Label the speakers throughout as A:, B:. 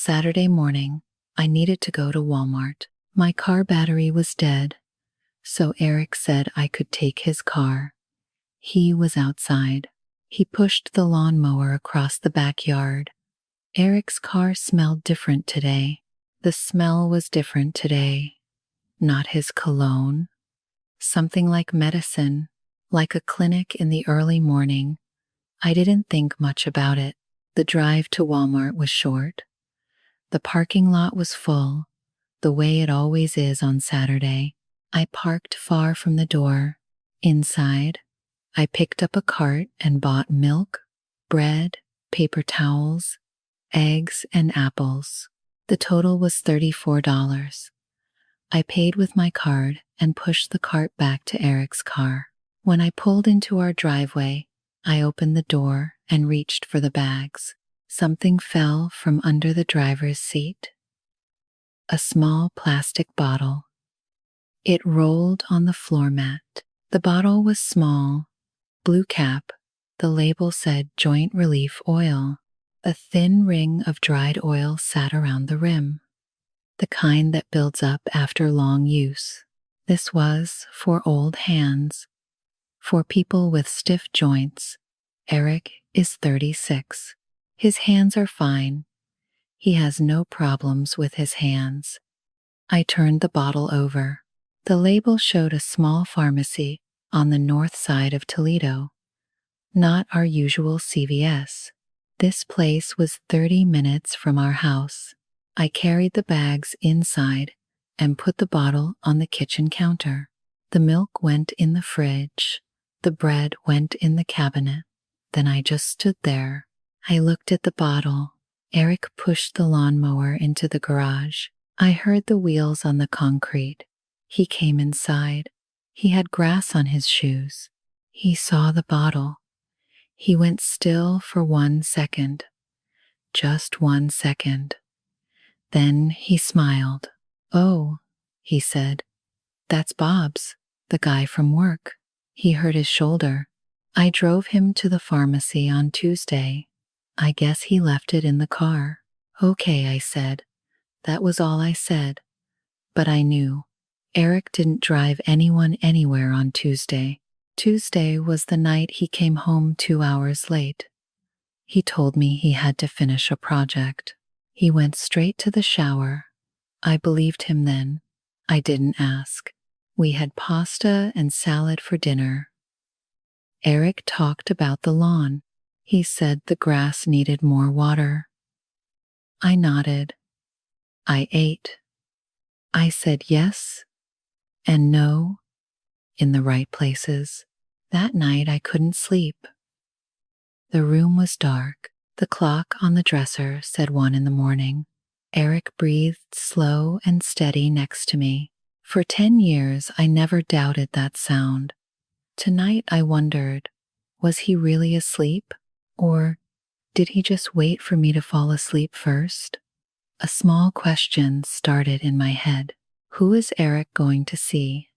A: Saturday morning, I needed to go to Walmart. My car battery was dead, so Eric said I could take his car. He was outside. He pushed the lawnmower across the backyard. Eric's car smelled different today. The smell was different today. Not his cologne. Something like medicine, like a clinic in the early morning. I didn't think much about it. The drive to Walmart was short. The parking lot was full, the way it always is on Saturday. I parked far from the door. Inside, I picked up a cart and bought milk, bread, paper towels, eggs, and apples. The total was $34. I paid with my card and pushed the cart back to Eric's car. When I pulled into our driveway, I opened the door and reached for the bags. Something fell from under the driver's seat. A small plastic bottle. It rolled on the floor mat. The bottle was small, blue cap. The label said Joint Relief Oil. A thin ring of dried oil sat around the rim, the kind that builds up after long use. This was for old hands, for people with stiff joints. Eric is 36. His hands are fine. He has no problems with his hands. I turned the bottle over. The label showed a small pharmacy on the north side of Toledo, not our usual CVS. This place was 30 minutes from our house. I carried the bags inside and put the bottle on the kitchen counter. The milk went in the fridge. The bread went in the cabinet. Then I just stood there. I looked at the bottle. Eric pushed the lawnmower into the garage. I heard the wheels on the concrete. He came inside. He had grass on his shoes. He saw the bottle. He went still for 1 second. Just 1 second. Then he smiled. "Oh," he said. "That's Bob's, the guy from work." He hurt his shoulder. I drove him to the pharmacy on Tuesday. I guess he left it in the car. "Okay," I said. That was all I said. But I knew. Eric didn't drive anyone anywhere on Tuesday. Tuesday was the night he came home 2 hours late. He told me he had to finish a project. He went straight to the shower. I believed him then. I didn't ask. We had pasta and salad for dinner. Eric talked about the lawn. He said the grass needed more water. I nodded. I ate. I said yes and no in the right places. That night I couldn't sleep. The room was dark. The clock on the dresser said 1 in the morning. Eric breathed slow and steady next to me. For 10 years I never doubted that sound. Tonight I wondered, was he really asleep? Or did he just wait for me to fall asleep first? A small question started in my head. Who is Eric going to see?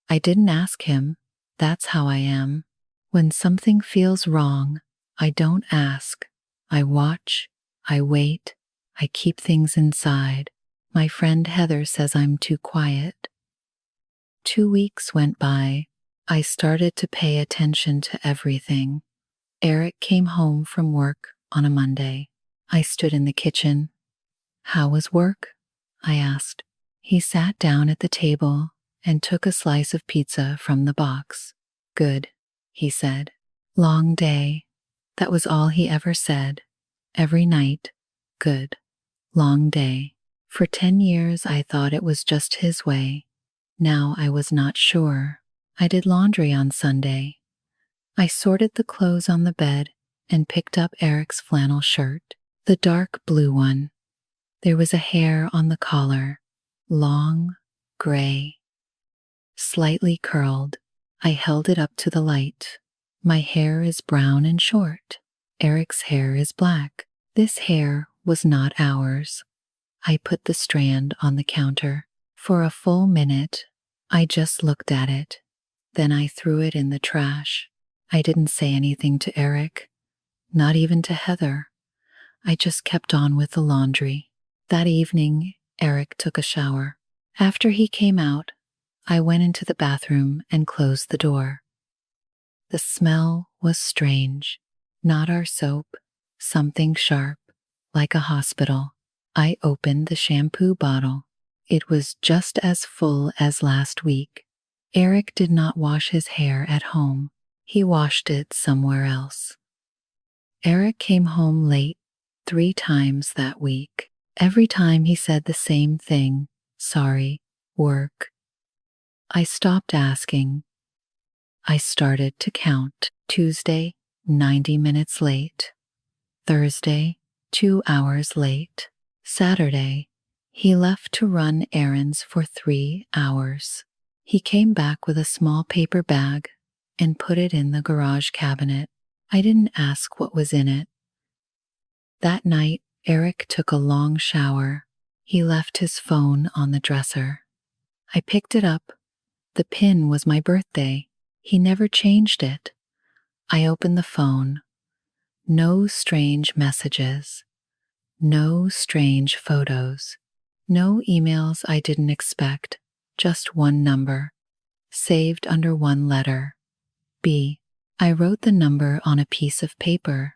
A: I didn't ask him. That's how I am. When something feels wrong, I don't ask. I watch. I wait. I keep things inside. My friend Heather says I'm too quiet. 2 weeks went by. I started to pay attention to everything. Eric came home from work on a Monday. I stood in the kitchen. "How was work?" I asked. He sat down at the table and took a slice of pizza from the box. "Good," he said. "Long day." That was all he ever said. Every night, "Good. Long day." For 10 years I thought it was just his way. Now I was not sure. I did laundry on Sunday. I sorted the clothes on the bed and picked up Eric's flannel shirt, the dark blue one. There was a hair on the collar, long, gray, slightly curled. I held it up to the light. My hair is brown and short. Eric's hair is black. This hair was not ours. I put the strand on the counter. For a full minute, I just looked at it. Then I threw it in the trash. I didn't say anything to Eric, not even to Heather. I just kept on with the laundry. That evening, Eric took a shower. After he came out, I went into the bathroom and closed the door. The smell was strange. Not our soap, something sharp, like a hospital. I opened the shampoo bottle. It was just as full as last week. Eric did not wash his hair at home. He washed it somewhere else. Eric came home late 3 times that week. Every time he said the same thing, sorry, work. I stopped asking. I started to count. Tuesday, 90 minutes late. Thursday, 2 hours late. Saturday, he left to run errands for 3 hours. He came back with a small paper bag and put it in the garage cabinet. I didn't ask what was in it. That night, Eric took a long shower. He left his phone on the dresser. I picked it up. The pin was my birthday. He never changed it. I opened the phone. No strange messages. No strange photos. No emails I didn't expect. Just one number. Saved under one letter. B. I wrote the number on a piece of paper.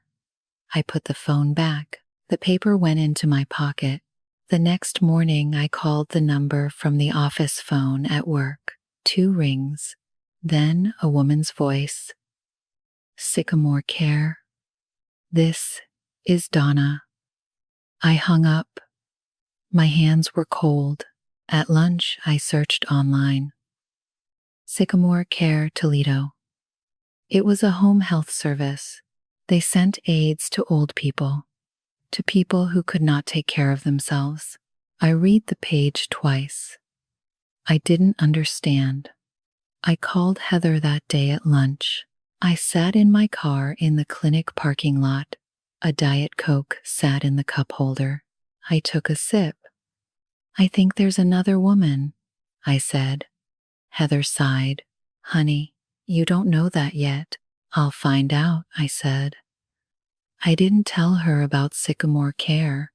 A: I put the phone back. The paper went into my pocket. The next morning, I called the number from the office phone at work. 2 rings. Then a woman's voice. Sycamore Care. This is Donna. I hung up. My hands were cold. At lunch, I searched online. Sycamore Care Toledo. It was a home health service. They sent aids to old people, to people who could not take care of themselves. I read the page twice. I didn't understand. I called Heather that day at lunch. I sat in my car in the clinic parking lot. A Diet Coke sat in the cup holder. I took a sip. I think there's another woman, I said. Heather sighed. Honey, you don't know that yet. I'll find out, I said. I didn't tell her about Sycamore Care.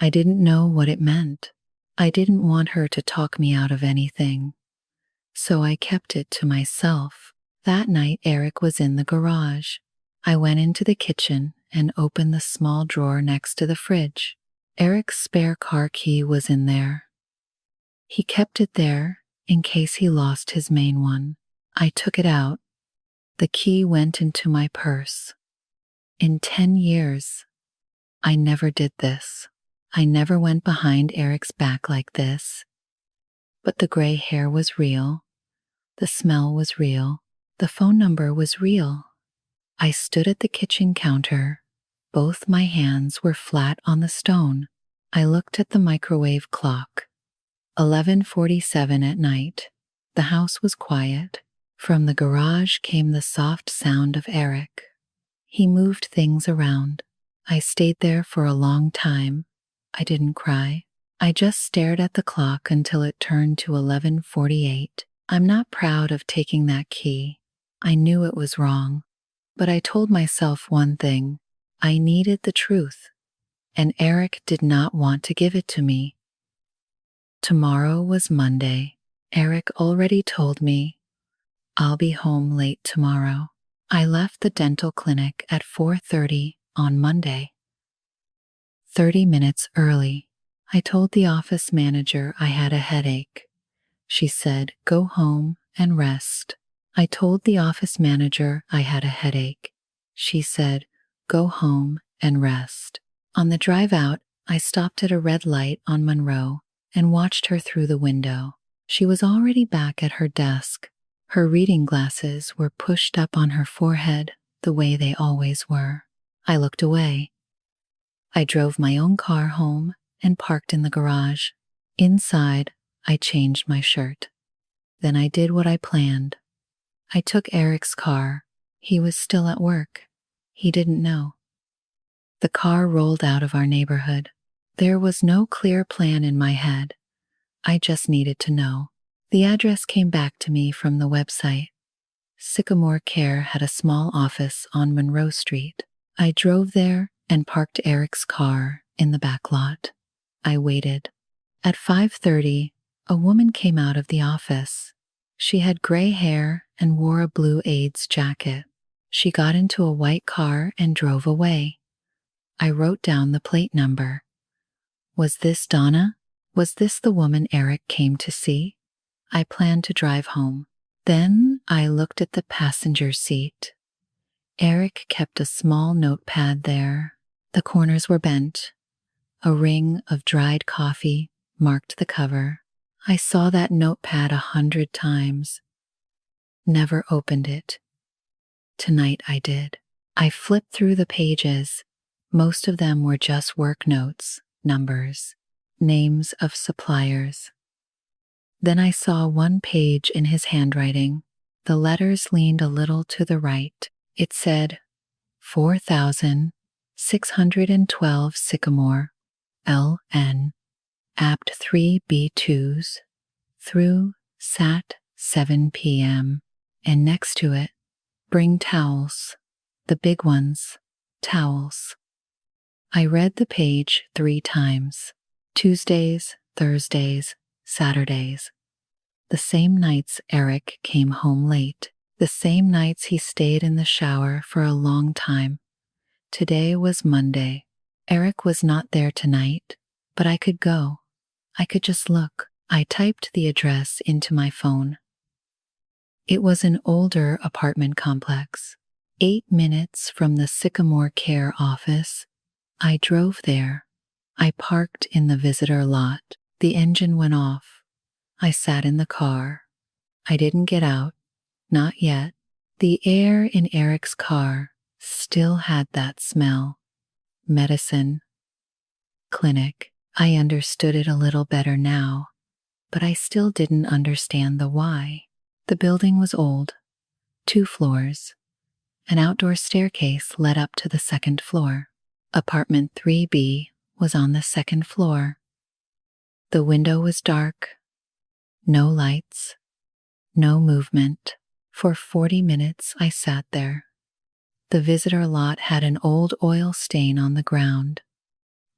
A: I didn't know what it meant. I didn't want her to talk me out of anything. So I kept it to myself. That night, Eric was in the garage. I went into the kitchen and opened the small drawer next to the fridge. Eric's spare car key was in there. He kept it there in case he lost his main one. I took it out. The key went into my purse. In 10 years, I never did this. I never went behind Eric's back like this. But the gray hair was real. The smell was real. The phone number was real. I stood at the kitchen counter. Both my hands were flat on the stone. I looked at the microwave clock. 11:47 at night. The house was quiet. From the garage came the soft sound of Eric. He moved things around. I stayed there for a long time. I didn't cry. I just stared at the clock until it turned to 11:48. I'm not proud of taking that key. I knew it was wrong. But I told myself one thing. I needed the truth. And Eric did not want to give it to me. Tomorrow was Monday. Eric already told me, I'll be home late tomorrow. I left the dental clinic at 4:30 on Monday. 30 minutes early. I told the office manager I had a headache. She said, go home and rest. I told the office manager I had a headache. She said, go home and rest. On the drive out, I stopped at a red light on Monroe and watched her through the window. She was already back at her desk. Her reading glasses were pushed up on her forehead the way they always were. I looked away. I drove my own car home and parked in the garage. Inside, I changed my shirt. Then I did what I planned. I took Eric's car. He was still at work. He didn't know. The car rolled out of our neighborhood. There was no clear plan in my head. I just needed to know. The address came back to me from the website. Sycamore Care had a small office on Monroe Street. I drove there and parked Eric's car in the back lot. I waited. At 5:30, a woman came out of the office. She had gray hair and wore a blue AIDS jacket. She got into a white car and drove away. I wrote down the plate number. Was this Donna? Was this the woman Eric came to see? I planned to drive home. Then I looked at the passenger seat. Eric kept a small notepad there. The corners were bent. A ring of dried coffee marked the cover. I saw that notepad 100 times. Never opened it. Tonight I did. I flipped through the pages. Most of them were just work notes, numbers, names of suppliers. Then I saw one page in his handwriting. The letters leaned a little to the right. It said 4,612 Sycamore, LN, Apt 3B2s, through Sat 7 p.m. And next to it, bring towels, the big ones, towels. I read the page 3 times, Tuesdays, Thursdays, Saturdays. The same nights Eric came home late, the same nights he stayed in the shower for a long time. Today was Monday. Eric was not there tonight, but I could go. I could just look. I typed the address into my phone. It was an older apartment complex, 8 minutes from the Sycamore Care office. I drove there. I parked in the visitor lot. The engine went off. I sat in the car. I didn't get out. Not yet. The air in Eric's car still had that smell. Medicine. Clinic. I understood it a little better now, but I still didn't understand the why. The building was old. 2 floors. An outdoor staircase led up to the 2nd floor. Apartment 3B was on the 2nd floor. The window was dark. No lights. No movement. For 40 minutes I sat there. The visitor lot had an old oil stain on the ground.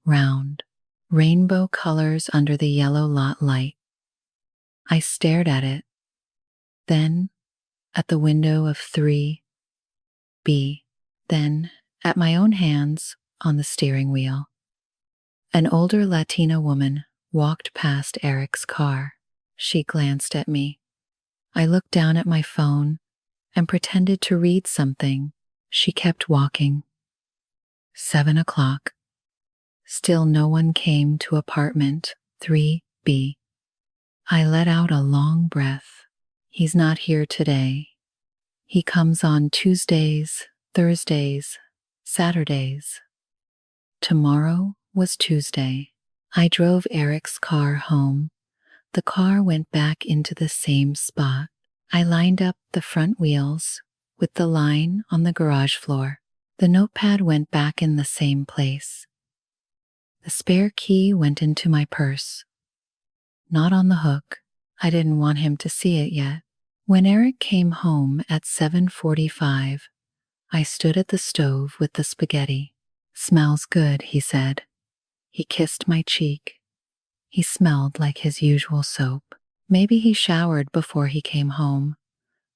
A: Round. Rainbow colors under the yellow lot light. I stared at it. Then at the window of 3B. Then at my own hands on the steering wheel. An older Latina woman walked past Eric's car. She glanced at me. I looked down at my phone and pretended to read something. She kept walking. 7 o'clock. Still no one came to apartment 3B. I let out a long breath. He's not here today. He comes on Tuesdays, Thursdays, Saturdays. Tomorrow was Tuesday. I drove Eric's car home. The car went back into the same spot. I lined up the front wheels with the line on the garage floor. The notepad went back in the same place. The spare key went into my purse. Not on the hook. I didn't want him to see it yet. When Eric came home at 7:45, I stood at the stove with the spaghetti. "Smells good," he said. He kissed my cheek. He smelled like his usual soap. Maybe he showered before he came home,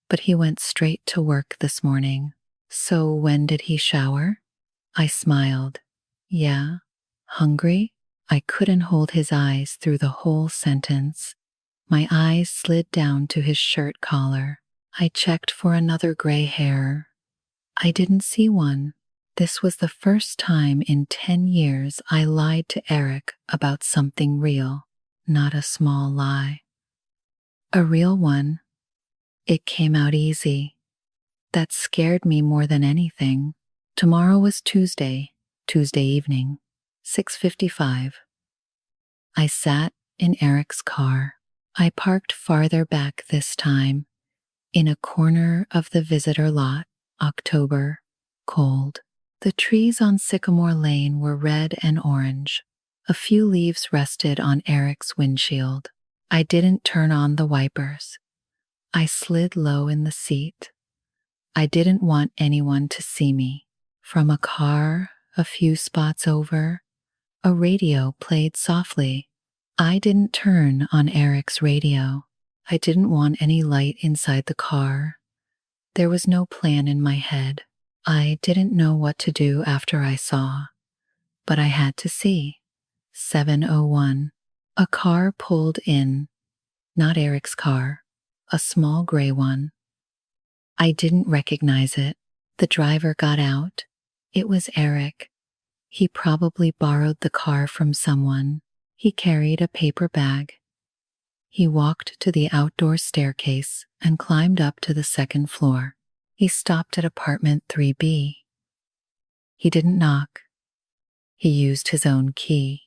A: but he went straight to work this morning. So when did he shower? I smiled. Yeah. Hungry? I couldn't hold his eyes through the whole sentence. My eyes slid down to his shirt collar. I checked for another gray hair. I didn't see one. This was the first time in 10 years I lied to Eric about something real, not a small lie. A real one. It came out easy. That scared me more than anything. Tomorrow was Tuesday evening, 6:55. I sat in Eric's car. I parked farther back this time, in a corner of the visitor lot. October, cold. The trees on Sycamore Lane were red and orange. A few leaves rested on Eric's windshield. I didn't turn on the wipers. I slid low in the seat. I didn't want anyone to see me. From a car a few spots over, A radio played softly. I didn't turn on Eric's radio. I didn't want any light inside the car. There was no plan in my head. I didn't know what to do after I saw, but I had to see. 7:01. A car pulled in. Not Eric's car, a small gray one. I didn't recognize it. The driver got out. It was Eric. He probably borrowed the car from someone. He carried a paper bag. He walked to the outdoor staircase and climbed up to the second floor. He stopped at apartment 3B. He didn't knock. He used his own key.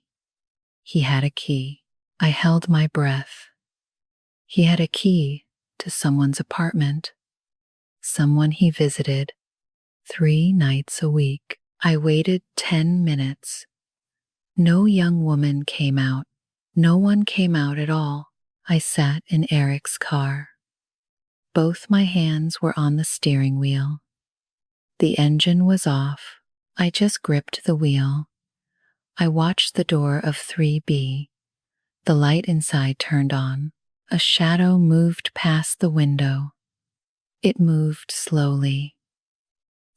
A: He had a key. I held my breath. He had a key to someone's apartment. Someone he visited 3 nights a week. I waited 10 minutes. No young woman came out. No one came out at all. I sat in Eric's car. Both my hands were on the steering wheel. The engine was off. I just gripped the wheel. I watched the door of 3B. The light inside turned on. A shadow moved past the window. It moved slowly,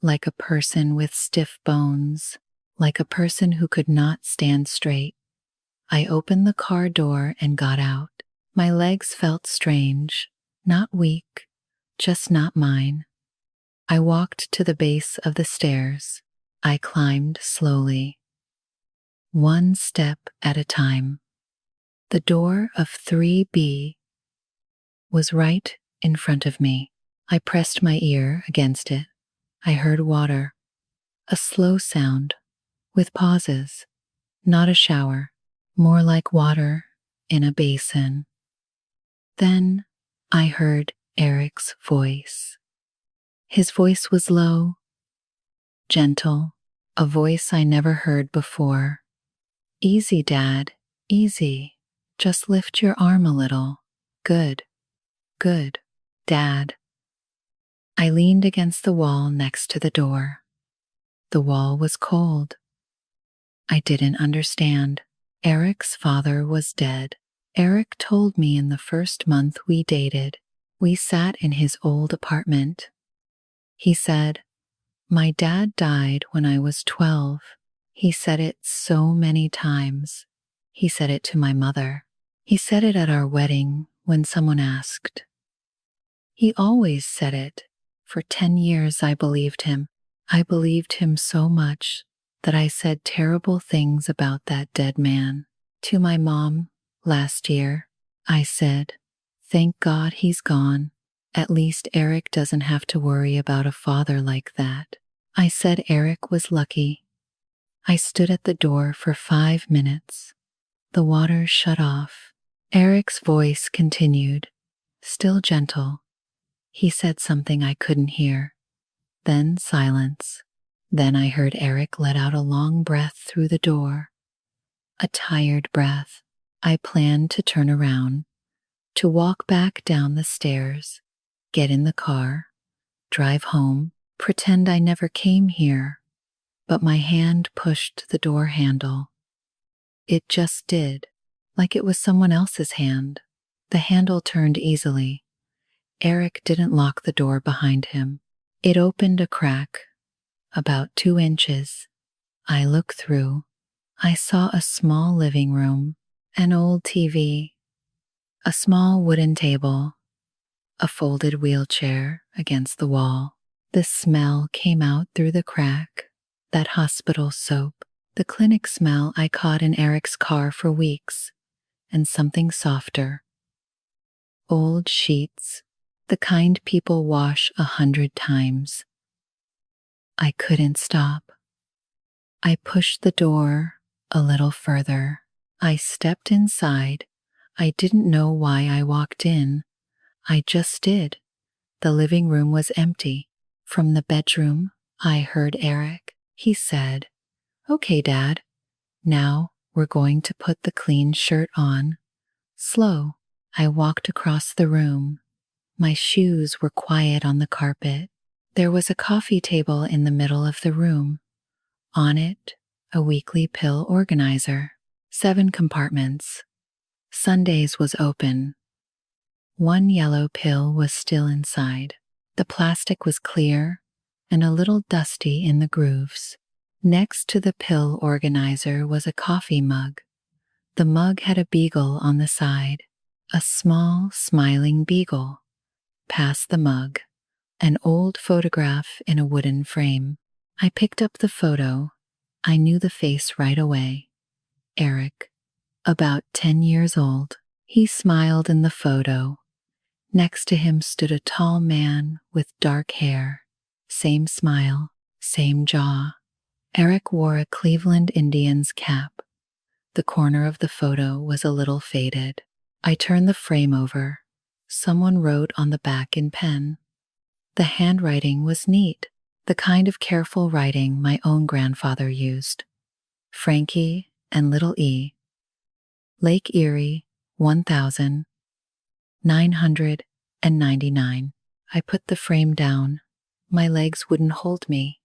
A: like a person with stiff bones, like a person who could not stand straight. I opened the car door and got out. My legs felt strange, not weak, just not mine. I walked to the base of the stairs. I climbed slowly, one step at a time. The door of 3B was right in front of me. I pressed my ear against it. I heard water, a slow sound, with pauses, not a shower, more like water in a basin. Then I heard Eric's voice. His voice was low, gentle, a voice I never heard before. Easy, Dad, easy. Just lift your arm a little. Good, good, Dad. I leaned against the wall next to the door. The wall was cold. I didn't understand. Eric's father was dead. Eric told me in the first month we dated. We sat in his old apartment. He said, "My dad died when I was 12. He said it so many times. He said it to my mother. He said it at our wedding when someone asked. He always said it. For 10 years I believed him. I believed him so much that I said terrible things about that dead man. To my mom, last year, I said, 'Thank God he's gone. At least Eric doesn't have to worry about a father like that.' I said Eric was lucky. I stood at the door for 5 minutes. The water shut off. Eric's voice continued, still gentle. He said something I couldn't hear. Then silence. Then I heard Eric let out a long breath through the door. A tired breath. I planned to turn around, to walk back down the stairs, get in the car, drive home, pretend I never came here. But my hand pushed the door handle. It just did, like it was someone else's hand. The handle turned easily. Eric didn't lock the door behind him. It opened a crack, about 2 inches. I looked through. I saw a small living room, an old TV, a small wooden table, a folded wheelchair against the wall. The smell came out through the crack, that hospital soap, the clinic smell I caught in Eric's car for weeks, and something softer. Old sheets, the kind people wash 100 times. I couldn't stop. I pushed the door a little further. I stepped inside. I didn't know why I walked in. I just did. The living room was empty. From the bedroom, I heard Eric. He said, "Okay, Dad. Now we're going to put the clean shirt on." Slow. I walked across the room. My shoes were quiet on the carpet. There was a coffee table in the middle of the room. On it, a weekly pill organizer, 7 compartments. Sundays was open. One yellow pill was still inside. The plastic was clear and a little dusty in the grooves. Next to the pill organizer was a coffee mug. The mug had a beagle on the side, a small, smiling beagle. Past the mug, an old photograph in a wooden frame. I picked up the photo. I knew the face right away. Eric, about 10 years old. He smiled in the photo. Next to him stood a tall man with dark hair. Same smile, same jaw. Eric wore a Cleveland Indians cap. The corner of the photo was a little faded. I turned the frame over. Someone wrote on the back in pen. The handwriting was neat, the kind of careful writing my own grandfather used. Frankie and little E. Lake Erie, 1,999. I put the frame down. My legs wouldn't hold me.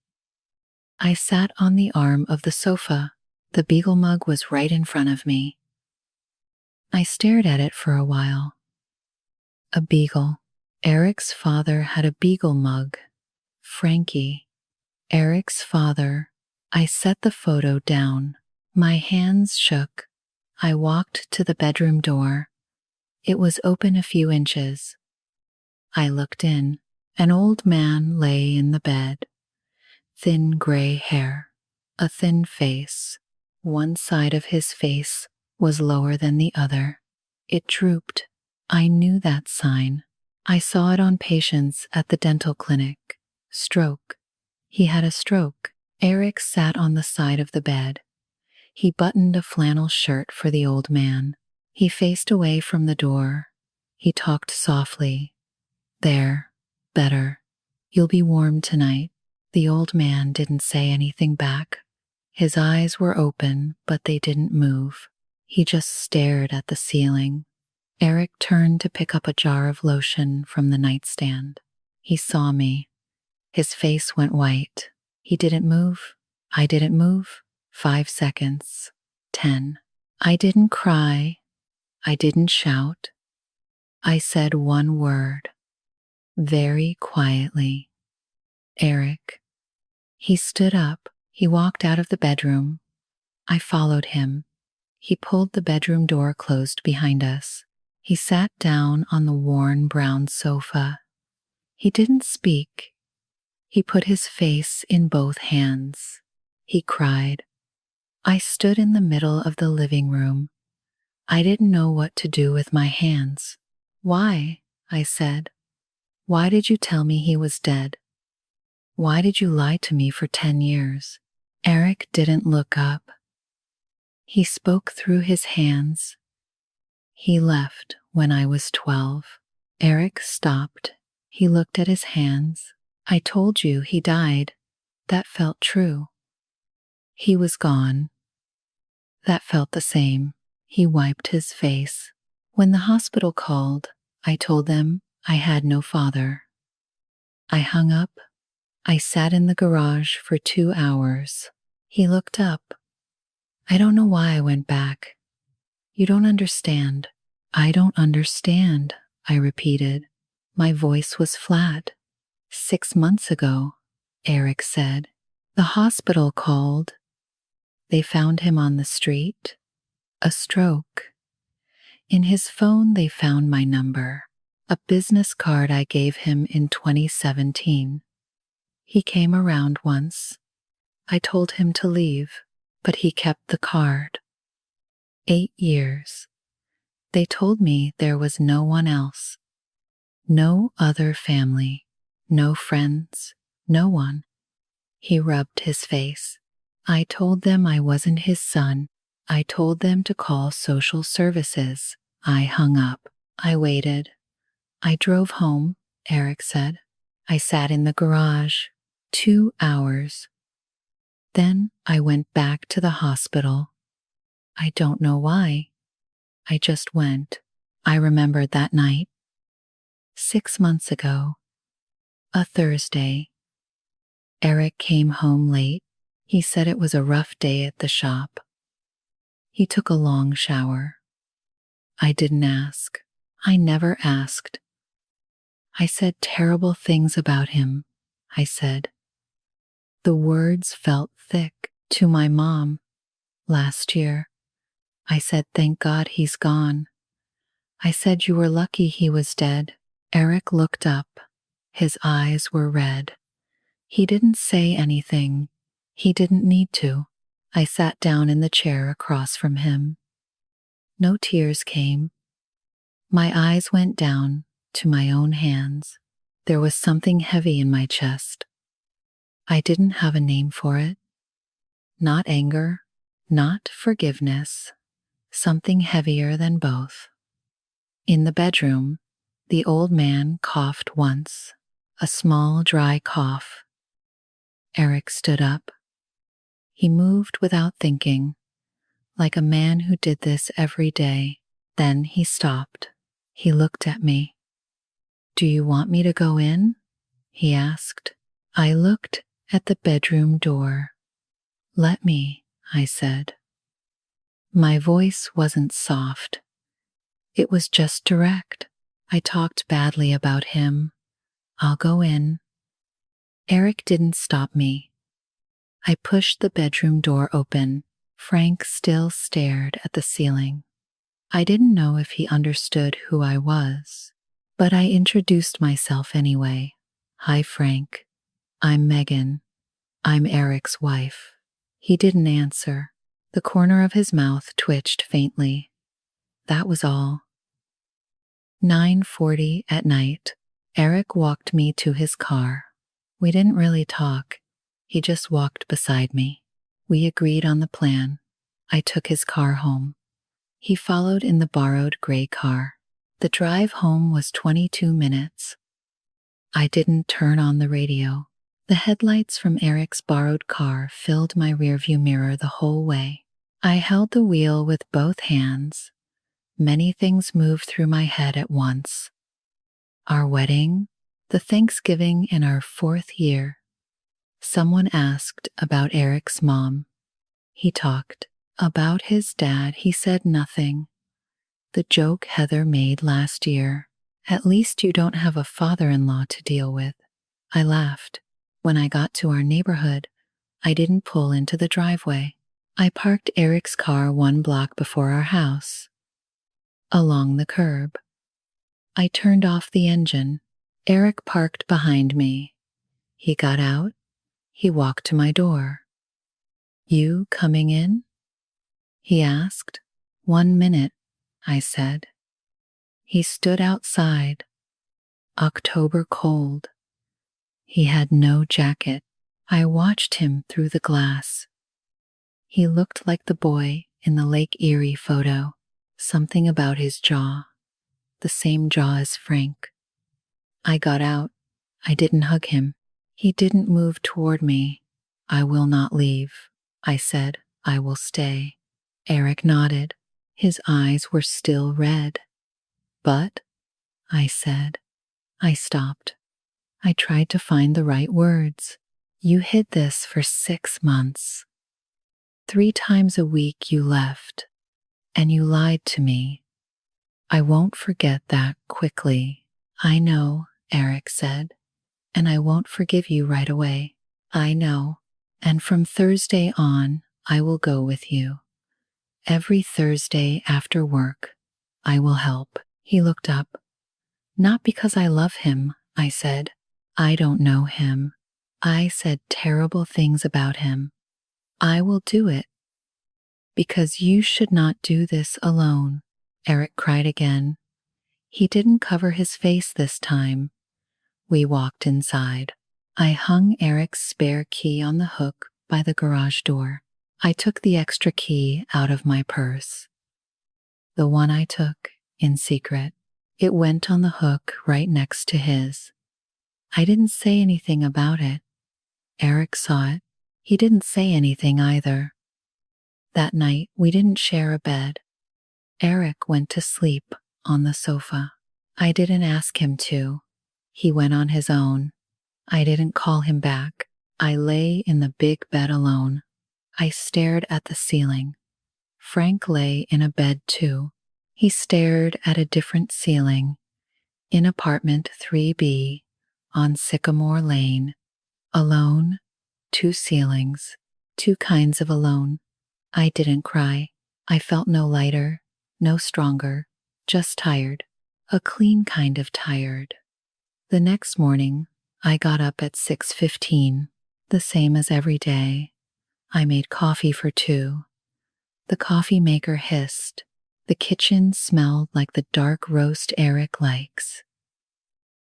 A: I sat on the arm of the sofa. The beagle mug was right in front of me. I stared at it for a while. A beagle. Eric's father had a beagle mug. Frankie. Eric's father. I set the photo down. My hands shook. I walked to the bedroom door. It was open a few inches. I looked in. An old man lay in the bed. Thin gray hair. A thin face. One side of his face was lower than the other. It drooped. I knew that sign. I saw it on patients at the dental clinic. Stroke. He had a stroke. Eric sat on the side of the bed. He buttoned a flannel shirt for the old man. He faced away from the door. He talked softly. There. Better. You'll be warm tonight. The old man didn't say anything back. His eyes were open, but they didn't move. He just stared at the ceiling. Eric turned to pick up a jar of lotion from the nightstand. He saw me. His face went white. He didn't move. I didn't move. 5 seconds. 10. I didn't cry. I didn't shout. I said one word. Very quietly. Eric. He stood up. He walked out of the bedroom. I followed him. He pulled the bedroom door closed behind us. He sat down on the worn brown sofa. He didn't speak. He put his face in both hands. He cried. I stood in the middle of the living room. I didn't know what to do with my hands. Why? I said. Why did you tell me he was dead? Why did you lie to me for 10 years? Eric didn't look up. He spoke through his hands. He left when I was 12. Eric stopped. He looked at his hands. I told you he died. That felt true. He was gone. That felt the same. He wiped his face. When the hospital called, I told them I had no father. I hung up. I sat in the garage for 2 hours. He looked up. I don't know why I went back. You don't understand. I don't understand, I repeated. My voice was flat. 6 months ago, Eric said. The hospital called. They found him on the street. A stroke. In his phone, they found my number, a business card I gave him in 2017. He came around once. I told him to leave, but he kept the card. 8 years. They told me there was no one else. No other family. No friends. No one. He rubbed his face. I told them I wasn't his son. I told them to call social services. I hung up. I waited. I drove home, Eric said. I sat in the garage. 2 hours. Then I went back to the hospital. I don't know why. I just went. I remembered that night. 6 months ago. A Thursday. Eric came home late. He said it was a rough day at the shop. He took a long shower. I didn't ask. I never asked. I said terrible things about him, I said. The words felt thick to my mom. Last year, I said, thank God he's gone. I said you were lucky he was dead. Eric looked up. His eyes were red. He didn't say anything. He didn't need to. I sat down in the chair across from him. No tears came. My eyes went down to my own hands. There was something heavy in my chest. I didn't have a name for it. Not anger, not forgiveness. Something heavier than both. In the bedroom, the old man coughed once, a small, dry cough. Eric stood up. He moved without thinking, like a man who did this every day. Then he stopped. He looked at me. Do you want me to go in? He asked. I looked at the bedroom door. Let me, I said. My voice wasn't soft. It was just direct. I talked badly about him. I'll go in. Eric didn't stop me. I pushed the bedroom door open. Frank still stared at the ceiling. I didn't know if he understood who I was, but I introduced myself anyway. Hi, Frank. I'm Megan. I'm Eric's wife. He didn't answer. The corner of his mouth twitched faintly. That was all. 9:40 at night. Eric walked me to his car. We didn't really talk. He just walked beside me. We agreed on the plan. I took his car home. He followed in the borrowed gray car. The drive home was 22 minutes. I didn't turn on the radio. The headlights from Eric's borrowed car filled my rearview mirror the whole way. I held the wheel with both hands. Many things moved through my head at once. Our wedding, the Thanksgiving in our 4th year. Someone asked about Eric's mom. He talked. About his dad, he said nothing. The joke Heather made last year. At least you don't have a father-in-law to deal with. I laughed. When I got to our neighborhood, I didn't pull into the driveway. I parked Eric's car 1 block before our house, along the curb. I turned off the engine. Eric parked behind me. He got out. He walked to my door. You coming in? He asked. 1 minute, I said. He stood outside. October cold. He had no jacket. I watched him through the glass. He looked like the boy in the Lake Erie photo. Something about his jaw. The same jaw as Frank. I got out. I didn't hug him. He didn't move toward me. I will not leave. I said, I will stay. Eric nodded. His eyes were still red. But, I said. I stopped. I tried to find the right words. You hid this for 6 months. 3 times a week you left, and you lied to me. I won't forget that quickly. I know, Eric said, and I won't forgive you right away. I know, and from Thursday on, I will go with you. Every Thursday after work, I will help. He looked up. Not because I love him, I said. I don't know him. I said terrible things about him. I will do it. Because you should not do this alone, Eric cried again. He didn't cover his face this time. We walked inside. I hung Eric's spare key on the hook by the garage door. I took the extra key out of my purse. The one I took in secret. It went on the hook right next to his. I didn't say anything about it. Eric saw it. He didn't say anything either. That night, we didn't share a bed. Eric went to sleep on the sofa. I didn't ask him to. He went on his own. I didn't call him back. I lay in the big bed alone. I stared at the ceiling. Frank lay in a bed too. He stared at a different ceiling in apartment 3B on Sycamore Lane. Alone, two ceilings, two kinds of alone. I didn't cry. I felt no lighter, no stronger, just tired. A clean kind of tired. The next morning, I got up at 6:15, the same as every day. I made coffee for two. The coffee maker hissed. The kitchen smelled like the dark roast Eric likes.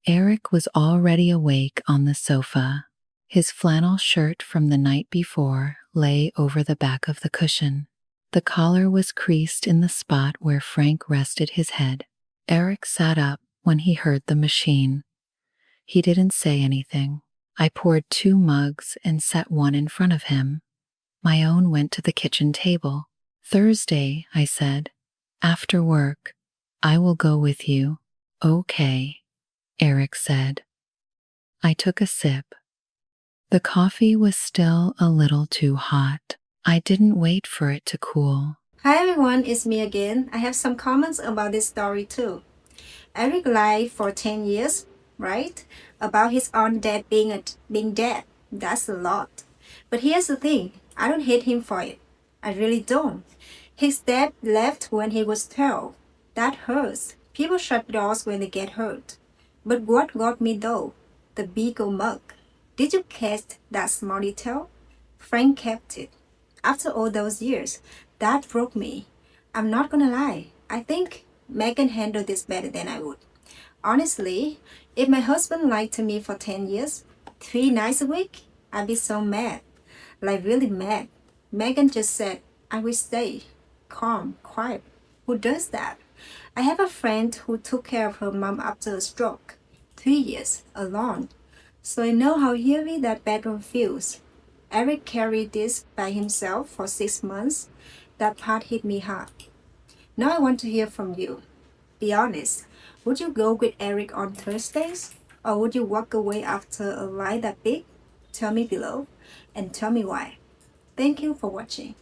A: Eric was already awake on the sofa. His flannel shirt from the night before lay over the back of the cushion. The collar was creased in the spot where Frank rested his head. Eric sat up when he heard the machine. He didn't say anything. I poured two mugs and set one in front of him. My own went to the kitchen table. Thursday, I said. After work. I will go with you. Okay, Eric said. I took a sip. The coffee was still a little too hot. I didn't wait for it to cool.
B: Hi everyone, it's me again. I have some comments about this story too. Eric lied for 10 years, right? About his own dad being dead. That's a lot. But here's the thing, I don't hate him for it. I really don't. His dad left when he was 12. That hurts. People shut doors when they get hurt. But what got me though? The beagle mug. Did you catch that small detail? Frank kept it. After all those years, that broke me. I'm not gonna lie. I think Megan handled this better than I would. Honestly, if my husband lied to me for 10 years, 3 nights a week, I'd be so mad. Like really mad. Megan just said, I will stay. Calm, quiet. Who does that? I have a friend who took care of her mom after a stroke. 3 years, alone. So I know how heavy that bedroom feels. Eric carried this by himself for 6 months. That part hit me hard. Now I want to hear from you. Be honest. Would you go with Eric on Thursdays? Or would you walk away after a lie that big? Tell me below and tell me why. Thank you for watching.